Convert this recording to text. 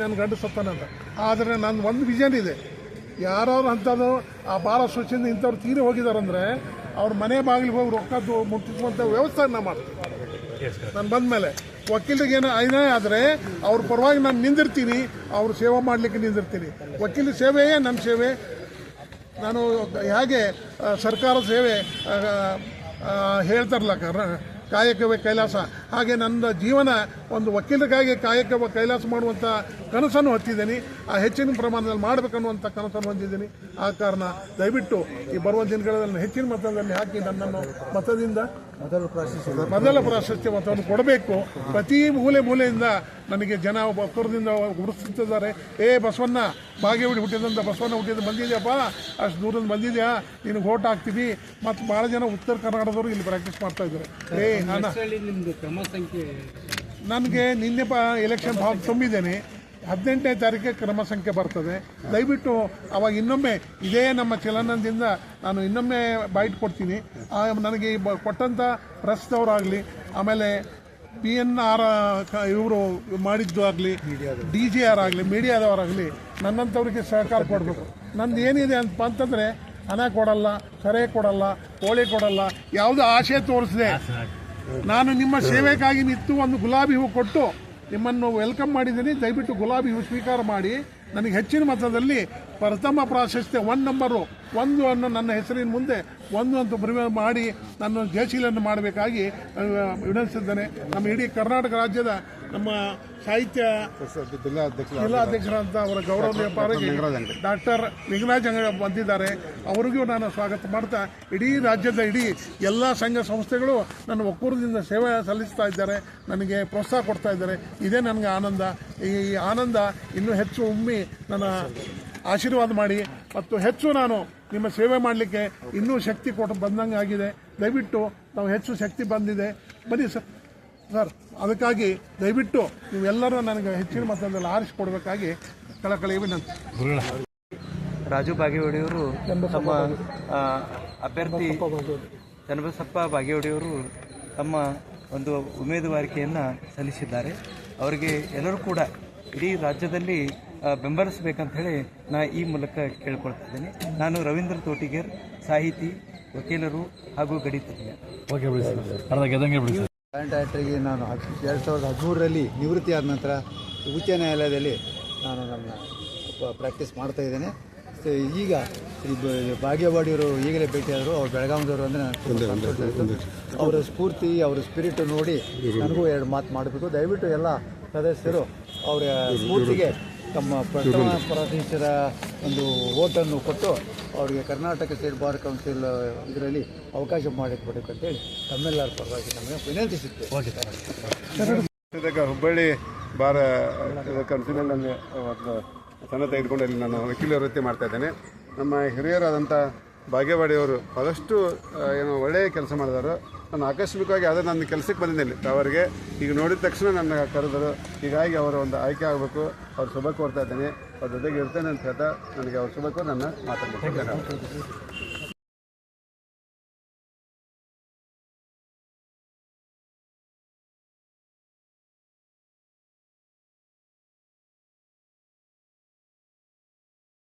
ನನ್ನ ಗಂಡು ಸತ್ತಾನಂತ. ಆದರೆ ನನ್ನ ಒಂದು ವಿಷನ್ ಇದೆ, ಯಾರವ್ರು ಅಂಥದ್ದು ಆ ಭಾಳ ಸ್ವಚ್ಛದಿಂದ ಇಂಥವ್ರು ತೀರಿ ಹೋಗಿದಾರಂದರೆ ಅವ್ರ ಮನೆ ಬಾಗಿಲಿಗೆ ಹೋಗಿ ರೊಕ್ಕ ಮುಟ್ಟಿಸುವಂಥ ವ್ಯವಸ್ಥೆ ನಾನು ಮಾಡ್ತೀನಿ. ನಾನು ಬಂದ ಮೇಲೆ ವಕೀಲರಿಗೆ ಏನೋ ಏನೇ ಆದರೆ ಅವ್ರ ಪರವಾಗಿ ನಾನು ನಿಂದಿರ್ತೀನಿ, ಅವ್ರ ಸೇವೆ ಮಾಡಲಿಕ್ಕೆ ನಿಂದಿರ್ತೀನಿ. ವಕೀಲ ಸೇವೆಯೇ ನನ್ನ ಸೇವೆ. ನಾನು ಹೇಗೆ ಸರ್ಕಾರ ಸೇವೆ ಹೇಳ್ತಾರಲ್ಲ ಕಾಯಕವೇ ಕೈಲಾಸ, ಹಾಗೆ ನನ್ನ ಜೀವನ ಒಂದು ವಕೀಲರಿಗಾಗಿ ಕಾಯಕವೇ ಕೈಲಾಸ ಮಾಡುವಂಥ ಕನಸನ್ನು ಹೊತ್ತಿದ್ದೀನಿ. ಆ ಹೆಚ್ಚಿನ ಪ್ರಮಾಣದಲ್ಲಿ ಮಾಡಬೇಕನ್ನುವಂಥ ಕನಸನ್ನು ಹೊಂದಿದ್ದೀನಿ. ಆ ಕಾರಣ ದಯವಿಟ್ಟು ಈ ಬರುವ ದಿನಗಳಲ್ಲಿ ಹೆಚ್ಚಿನ ಮತದಲ್ಲಿ ಹಾಕಿ ನನ್ನನ್ನು ಮತದಿಂದ ಮೊದಲ ಪ್ರಾಶಸ್ತ್ಯ ಮತವನ್ನು ಕೊಡಬೇಕು. ಪ್ರತಿ ಮೂಲೆಯಿಂದ ನನಗೆ ಜನ ಒತ್ತರದಿಂದ ಗುರುತಿಸುತ್ತಿದ್ದಾರೆ. ಬಸವಣ್ಣ ಬಾಗೇವಾಡಿ ಹುಟ್ಟಿದಂಥ ಬಸವಣ್ಣ ಹುಟ್ಟಿದ ಬಂದಿದೆಯಪ್ಪ, ಅಷ್ಟು ದೂರದಿಂದ ಬಂದಿದೆಯಾ, ನಿನಗೆ ಓಟ್ ಹಾಕ್ತೀವಿ. ಮತ್ತು ಭಾಳ ಜನ ಉತ್ತರ ಕರ್ನಾಟಕದವರು ಇಲ್ಲಿ ಪ್ರಾಕ್ಟೀಸ್ ಮಾಡ್ತಾ ಇದ್ದಾರೆ. ನನಗೆ ನಿನ್ನೆ ಎಲೆಕ್ಷನ್ ಫಾರ್ಮ್ ತುಂಬಿದ್ದೇನೆ. 18ನೇ ತಾರೀಕಿಗೆ ಕ್ರಮ ಸಂಖ್ಯೆ ಬರ್ತದೆ. ದಯವಿಟ್ಟು ಅವಾಗ ಇನ್ನೊಮ್ಮೆ ಇದೇ ನಮ್ಮ ಚಲನದಿಂದ ನಾನು ಇನ್ನೊಮ್ಮೆ ಬೈಟ್ ಕೊಡ್ತೀನಿ. ನನಗೆ ಕೊಟ್ಟಂಥ ಪ್ರೆಸ್ದವರಾಗಲಿ, ಆಮೇಲೆ PNR ಇವರು ಮಾಡಿದ್ದು ಆಗಲಿ, DGR ಆಗಲಿ, ಮೀಡಿಯಾದವರಾಗಲಿ ನನ್ನಂಥವ್ರಿಗೆ ಸಹಕಾರ ಕೊಡಬೇಕು. ನಂದು ಏನಿದೆ ಅಂತಂದರೆ ಹಣ ಕೊಡಲ್ಲ, ಸರೆ ಕೊಡಲ್ಲ, ಕೋಳಿ ಕೊಡಲ್ಲ, ಯಾವುದೋ ಆಶೆ ತೋರಿಸಿದೆ. ನಾನು ನಿಮ್ಮ ಸೇವೆಗಾಗಿ ನಿಂತು ಒಂದು ಗುಲಾಬಿ ಹೂ ಕೊಟ್ಟು ನಿಮ್ಮನ್ನು ವೆಲ್ಕಮ್ ಮಾಡಿದ್ದೀನಿ. ದಯವಿಟ್ಟು ಗುಲಾಬಿ ಹೂ ಸ್ವೀಕಾರ ಮಾಡಿ ನನಗೆ ಹೆಚ್ಚಿನ ಮತದಲ್ಲಿ ಪ್ರಥಮ ಪ್ರಾಶಸ್ತ್ಯ 1 ನಂಬರು 1 ಅನ್ನು ನನ್ನ ಹೆಸರಿನ ಮುಂದೆ 1 ಅಂತ ಮಾಡಿ ನನ್ನ ಜಯಶೀಲನ್ನು ಮಾಡಬೇಕಾಗಿ ವಿನಂತಿಸಿದ್ದೇನೆ. ನಮ್ಮ ಇಡೀ ಕರ್ನಾಟಕ ರಾಜ್ಯದ ನಮ್ಮ ಸಾಹಿತ್ಯ ಜಿಲ್ಲಾಧ್ಯಕ್ಷರಾದಂಥ ಅವರ ಗೌರವಕ್ಕೆ ಡಾಕ್ಟರ್ ಲಿಂಗರಾಜ್ ಬಂದಿದ್ದಾರೆ. ಅವರಿಗೂ ನಾನು ಸ್ವಾಗತ ಮಾಡ್ತಾ, ಇಡೀ ರಾಜ್ಯದ ಎಲ್ಲ ಸಂಘ ಸಂಸ್ಥೆಗಳು ನನ್ನ ಒಕ್ಕೂರದಿಂದ ಸೇವೆ ಸಲ್ಲಿಸ್ತಾ ಇದ್ದಾರೆ, ನನಗೆ ಪ್ರೋತ್ಸಾಹ ಕೊಡ್ತಾ ಇದ್ದಾರೆ. ಇದೇ ನನಗೆ ಆನಂದ. ಈ ಆನಂದ ಇನ್ನೂ ಹೆಚ್ಚು ಒಮ್ಮೆ ನನ್ನ ಆಶೀರ್ವಾದ ಮಾಡಿ ಮತ್ತು ಹೆಚ್ಚು ನಾನು ನಿಮ್ಮ ಸೇವೆ ಮಾಡಲಿಕ್ಕೆ ಇನ್ನೂ ಶಕ್ತಿ ಕೊಟ್ಟು ಬಂದಂಗೆ ಆಗಿದೆ. ದಯವಿಟ್ಟು ನಾವು ಹೆಚ್ಚು ಶಕ್ತಿ ಬಂದಿದೆ, ಬನ್ನಿ ಸರ್. ಅದಕ್ಕಾಗಿ ದಯವಿಟ್ಟು ನೀವೆಲ್ಲರೂ ನನಗೆ ಹೆಚ್ಚಿನ ಮತದಲ್ಲಿ ಆರಿಸಿಕೊಡ್ಬೇಕಾಗಿ ಕಳಕಳಿ ವಿನಂತಿ. ರಾಜು ಬಾಗೇವಾಡಿಯವರು ತಮ್ಮ ಅಭ್ಯರ್ಥಿ ಚನ್ನಬಸಪ್ಪ ಬಾಗೇವಾಡಿಯವರು ತಮ್ಮ ಒಂದು ಉಮೇದುವಾರಿಕೆಯನ್ನು ಸಲ್ಲಿಸಿದ್ದಾರೆ. ಅವರಿಗೆ ಎಲ್ಲರೂ ಕೂಡ ಇಡೀ ರಾಜ್ಯದಲ್ಲಿ ಬೆಂಬಲಿಸಬೇಕಂತ ಹೇಳಿ ಈ ಮೂಲಕ ಕೇಳ್ಕೊಳ್ತಾ ಇದ್ದೇನೆ. ನಾನು ರವೀಂದ್ರ ತೋಟಿಗೇರ್, ಸಾಹಿತಿ, ವಕೀಲರು ಹಾಗೂ ಗಣಿತಜ್ಞ. ಜಾಯಿಂಟ್ ಡೈರೆಕ್ಟರ್ಗೆ ನಾನು 2013ರಲ್ಲಿ ನಿವೃತ್ತಿ ಆದ ನಂತರ ಉಚ್ಚ ನ್ಯಾಯಾಲಯದಲ್ಲಿ ನಾನು ನನ್ನ ಪ್ರಾಕ್ಟೀಸ್ ಮಾಡ್ತಾ ಇದ್ದೇನೆ. ಈಗ ಬಾಗೇವಾಡಿಯವರು ಈಗಲೇ ಭೇಟಿಯಾದರು. ಅವ್ರು ಬೆಳಗಾವಿದವರು ಅಂದರೆ ಅವರ ಸ್ಫೂರ್ತಿ, ಅವರ ಸ್ಪಿರಿಟ್ ನೋಡಿ ನನಗೂ 2 ಮಾತು ಮಾಡಬೇಕು. ದಯವಿಟ್ಟು ಎಲ್ಲ ಸದಸ್ಯರು ಅವರ ಸ್ಫೂರ್ತಿಗೆ ತಮ್ಮ ಪ್ರಥಮ ಪ್ರಾಶಸ್ತ್ಯದ ಒಂದು ಓಟನ್ನು ಕೊಟ್ಟು ಅವರಿಗೆ ಕರ್ನಾಟಕ ಸ್ಟೇಟ್ ಬಾರ್ ಕೌನ್ಸಿಲ್ ಇದರಲ್ಲಿ ಅವಕಾಶ ಮಾಡಿಕೊಡಬೇಕು ಅಂತೇಳಿ ತಮ್ಮೆಲ್ಲರ ಪರವಾಗಿ ನಮಗೆ ವಿನಂತಿಸುತ್ತೇವೆ. ಹುಬ್ಬಳ್ಳಿ ಬಾರ್ ಕೌನ್ಸಿಲಲ್ಲಿ ನನಗೆ ಸಣ್ಣ ತೆಗೆದುಕೊಂಡು ಅಲ್ಲಿ ನಾನು ವಕೀಲ ವೃತ್ತಿ ಮಾಡ್ತಾ ಇದ್ದೇನೆ. ನಮ್ಮ ಹಿರಿಯರಾದಂಥ ಬಾಗೇವಾಡಿಯವರು ಬಹಳಷ್ಟು ಒಳ್ಳೆಯ ಕೆಲಸ ಮಾಡಿದರು. ನಾನು ಆಕಸ್ಮಿಕವಾಗಿ ಆದರೆ ನನ್ನ ಕೆಲಸಕ್ಕೆ ಬಂದಿದ್ದೇನೆ ಅವರಿಗೆ. ಈಗ ನೋಡಿದ ತಕ್ಷಣ ನನ್ನ ಕರೆದರು. ಹೀಗಾಗಿ ಅವರ ಒಂದು ಆಯ್ಕೆ ಆಗಬೇಕು. ಅವ್ರ ಶುಭ ಕೋರ್ತಾ ಇದ್ದೇನೆ. ಅವ್ರ ಜೊತೆಗೆ ಇರ್ತೇನೆ ಅಂತ ಹೇಳ್ತಾ ನನಗೆ ಅವ್ರ ಶುಭಕ್ಕೂ ನನ್ನ ಮಾತಾಡ್ಬೇಕು.